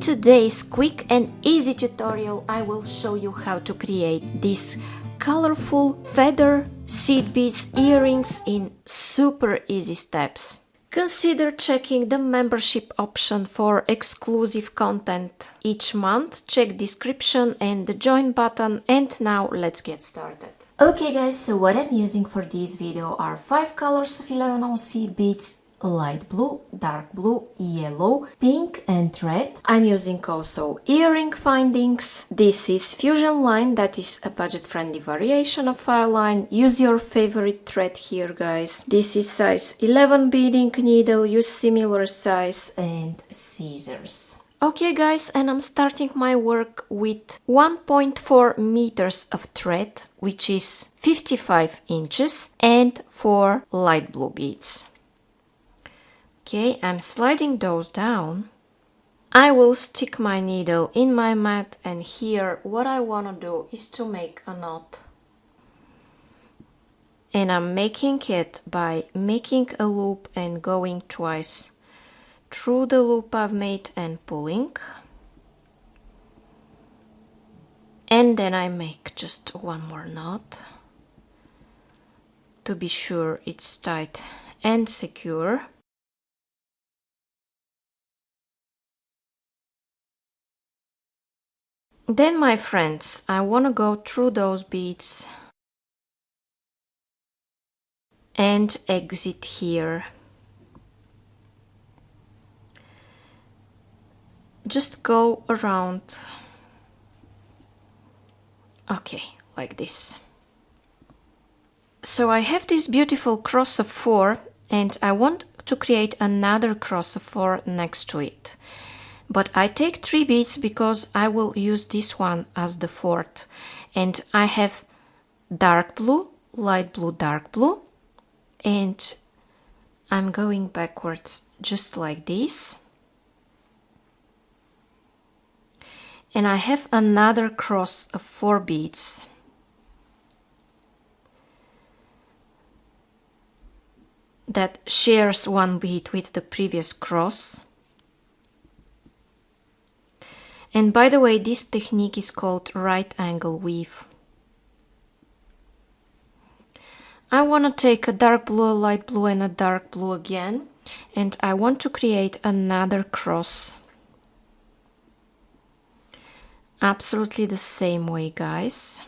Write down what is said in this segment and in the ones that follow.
today's quick and easy tutorial, I will show you how to create these colorful feather seed beads earrings in super easy steps. Consider checking the membership option for exclusive content each month. Check description and the join button, and now let's get started. Okay guys, so what I'm using for this video are 5 colors of 11 seed beads: light blue, dark blue, yellow, pink and red. I'm using also earring findings. This is Fusionline, that is a budget-friendly variation of Fireline. Use your favorite thread here, guys. This is size 11 beading needle. Use similar size and scissors. Okay guys, and I'm starting my work with 1.4 meters of thread, which is 55 inches, and 4 light blue beads. Okay, I'm sliding those down. I will stick my needle in my mat, and here what I want to do is to make a knot. And I'm making it by making a loop and going twice through the loop I've made and pulling. And then I make just one more knot to be sure it's tight and secure. Then, my friends, I want to go through those beads and exit here. Just go around, okay, like this. So I have this beautiful cross of 4, and I want to create another cross of 4 next to it. But I take 3 beads because I will use this one as the 4th. And I have dark blue, light blue, dark blue. And I'm going backwards just like this. And I have another cross of 4 beads. That shares one bead with the previous cross. And by the way, this technique is called right angle weave. I want to take a dark blue, a light blue and a dark blue again, and I want to create another cross. Absolutely the same way, guys.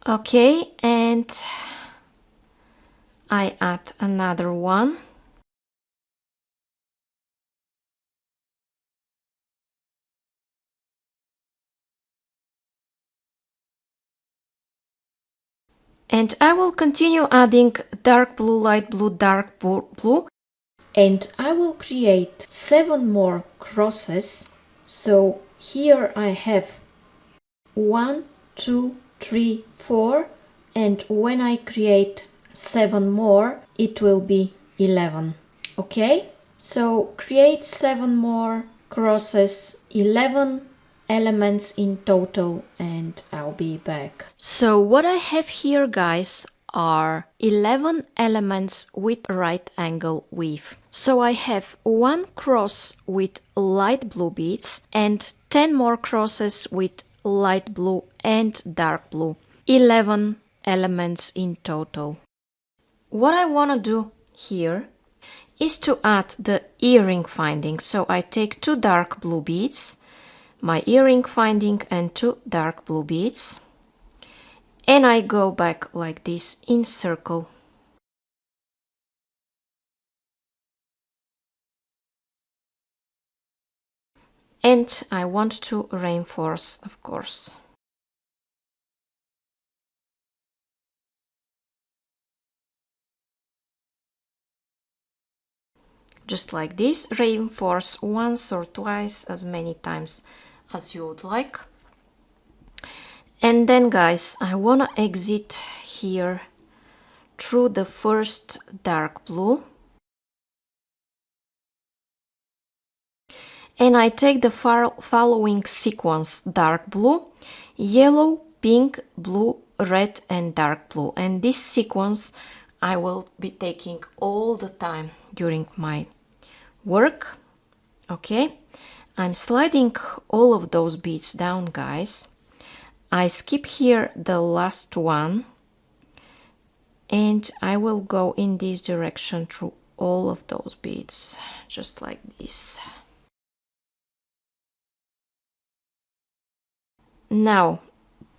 Okay, and I add another one. And I will continue adding dark blue, light blue, dark blue, and I will create 7 more crosses. So here I have 1, 2, 3, 4, and when I create 7 more, it will be 11. Okay, so create 7 more crosses, 11 elements in total, and I'll be back. So what I have here, guys, are 11 elements with right angle weave. So I have 1 cross with light blue beads and 10 more crosses with light blue and dark blue. 11 elements in total. What I want to do here is to add the earring finding. So I take 2 dark blue beads, my earring finding, and 2 dark blue beads, and I go back like this in circle. And I want to reinforce, of course. Just like this, reinforce once or twice, as many times as you would like. And then, guys, I want to exit here through the first dark blue. And I take the following sequence: dark blue, yellow, pink, blue, red and dark blue, and this sequence I will be taking all the time during my work. Okay, I'm sliding all of those beads down, guys. I skip here the last one, and I will go in this direction through all of those beads, just like this. Now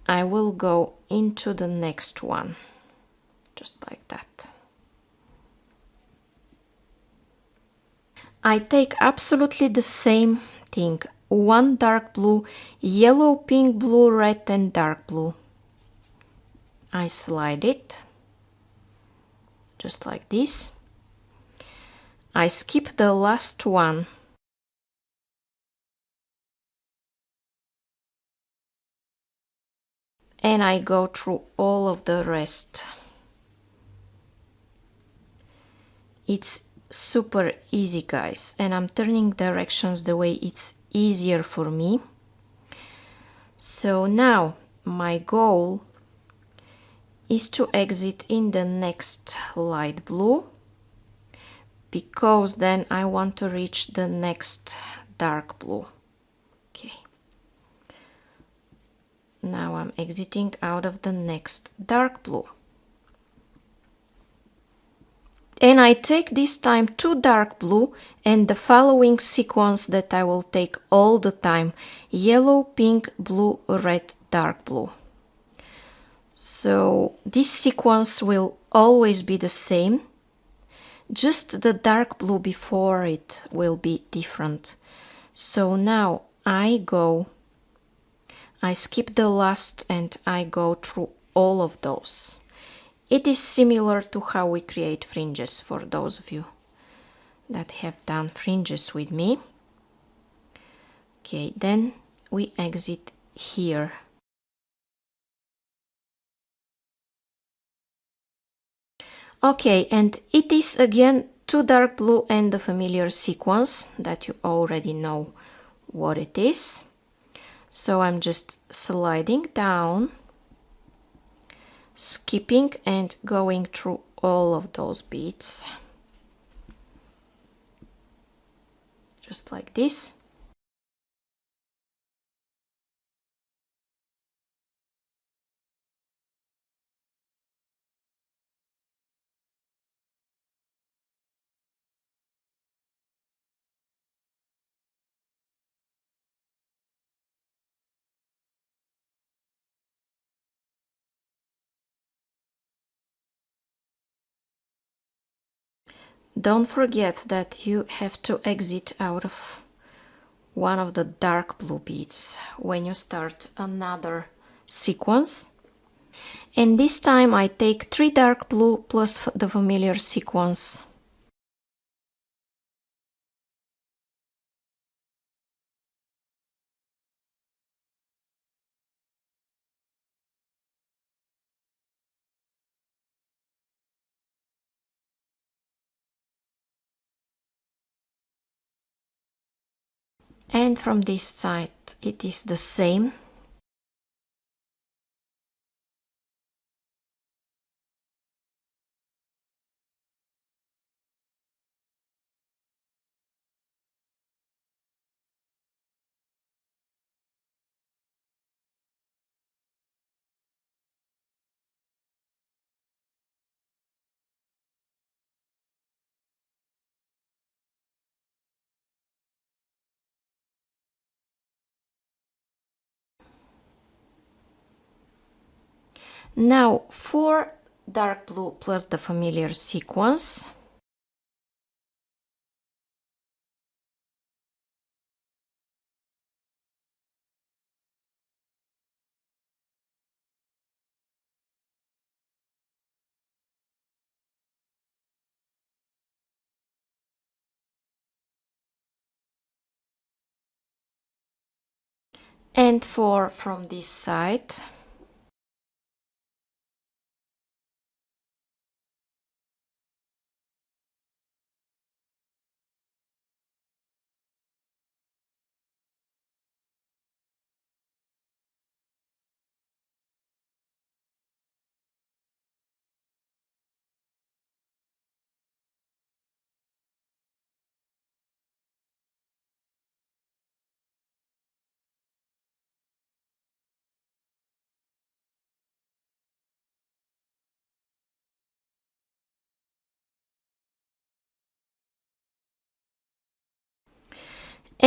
I will go into the next one, just like that. I take absolutely the same thing, one dark blue, yellow, pink, blue, red and dark blue. I slide it, just like this. I skip the last one. And I go through all of the rest. It's super easy, guys, and I'm turning directions the way it's easier for me. So now my goal is to exit in the next light blue, because then I want to reach the next dark blue. Okay. Now I'm exiting out of the next dark blue. And I take this time 2 dark blue and the following sequence that I will take all the time: yellow, pink, blue, red, dark blue. So this sequence will always be the same, just the dark blue before it will be different. So now I skip the last and I go through all of those. It is similar to how we create fringes, for those of you that have done fringes with me. Okay, then we exit here. Okay, and it is again 2 dark blue and the familiar sequence that you already know what it is. So I'm just sliding down, skipping and going through all of those beads, just like this. Don't forget that you have to exit out of one of the dark blue beads when you start another sequence. And this time I take 3 dark blue plus the familiar sequence. And from this side it is the same. Now 4 dark blue plus the familiar sequence. And 4 from this side.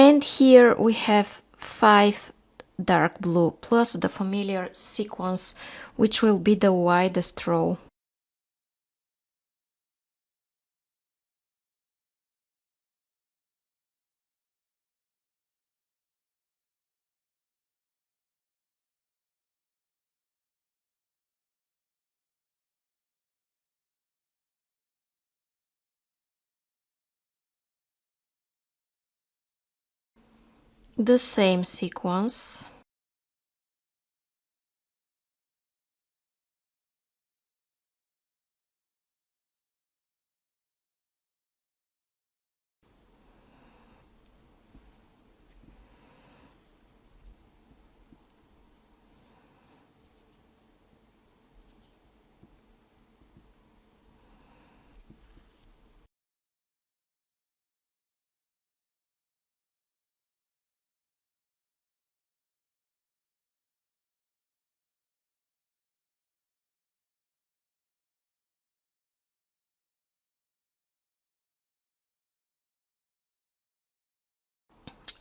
And here we have 5 dark blue plus the familiar sequence, which will be the widest row. The same sequence.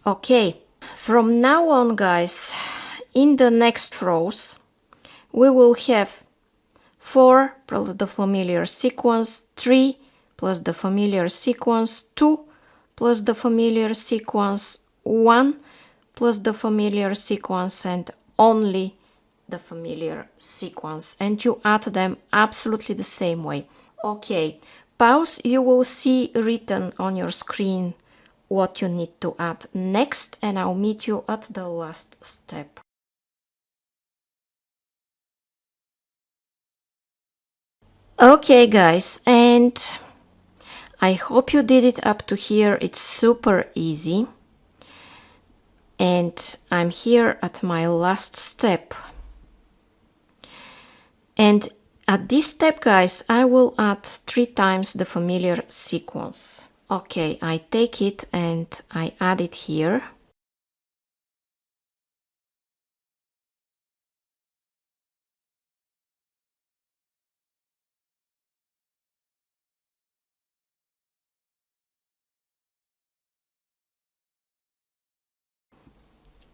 Okay, from now on, guys, in the next rows we will have 4 plus the familiar sequence, 3 plus the familiar sequence, 2 plus the familiar sequence, 1 plus the familiar sequence, and only the familiar sequence, and you add them absolutely the same way. Okay, pause. You will see written on your screen what you need to add next, and I'll meet you at the last step. Okay, guys, and I hope you did it up to here. It's super easy. And I'm here at my last step. And at this step, guys, I will add 3 times the familiar sequence. Okay, I take it and I add it here.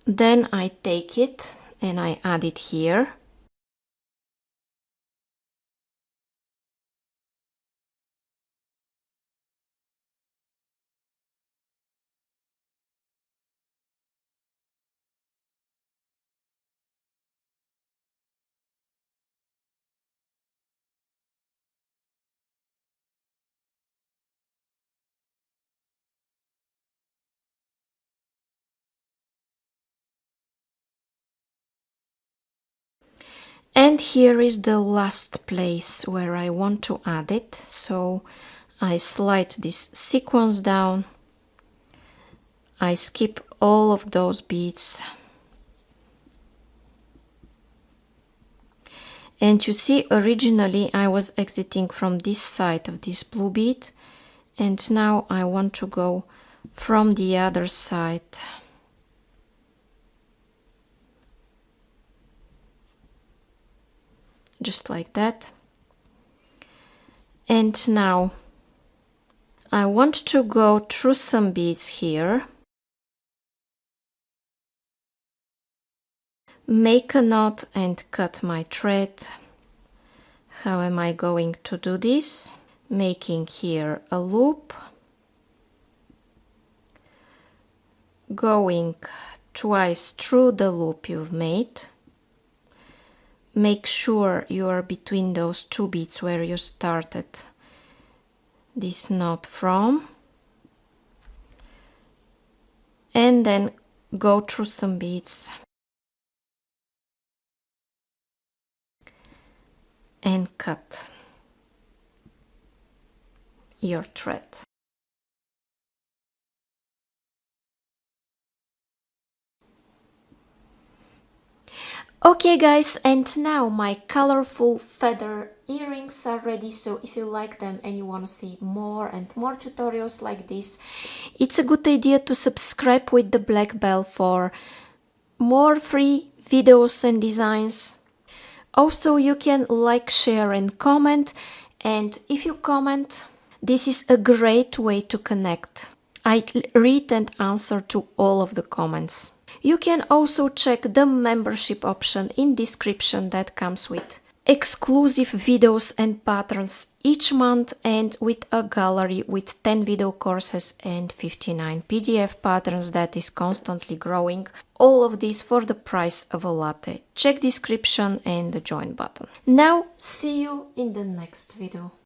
Then I take it and I add it here. And here is the last place where I want to add it. So I slide this sequence down. I skip all of those beads. And you see, originally I was exiting from this side of this blue bead, and now I want to go from the other side. Just like that. And now I want to go through some beads here, make a knot and cut my thread. How am I going to do this? Making here a loop, going twice through the loop you've made. Make sure you are between those 2 beads where you started this knot from, and then go through some beads and cut your thread. Okay, guys, and now my colorful feather earrings are ready. So if you like them and you want to see more and more tutorials like this, it's a good idea to subscribe with the black bell for more free videos and designs. Also, you can like, share and comment, and if you comment, this is a great way to connect. I read and answer to all of the comments. You can also check the membership option in description that comes with exclusive videos and patterns each month, and with a gallery with 10 video courses and 59 PDF patterns that is constantly growing. All of this for the price of a latte. Check description and the join button. Now see you in the next video.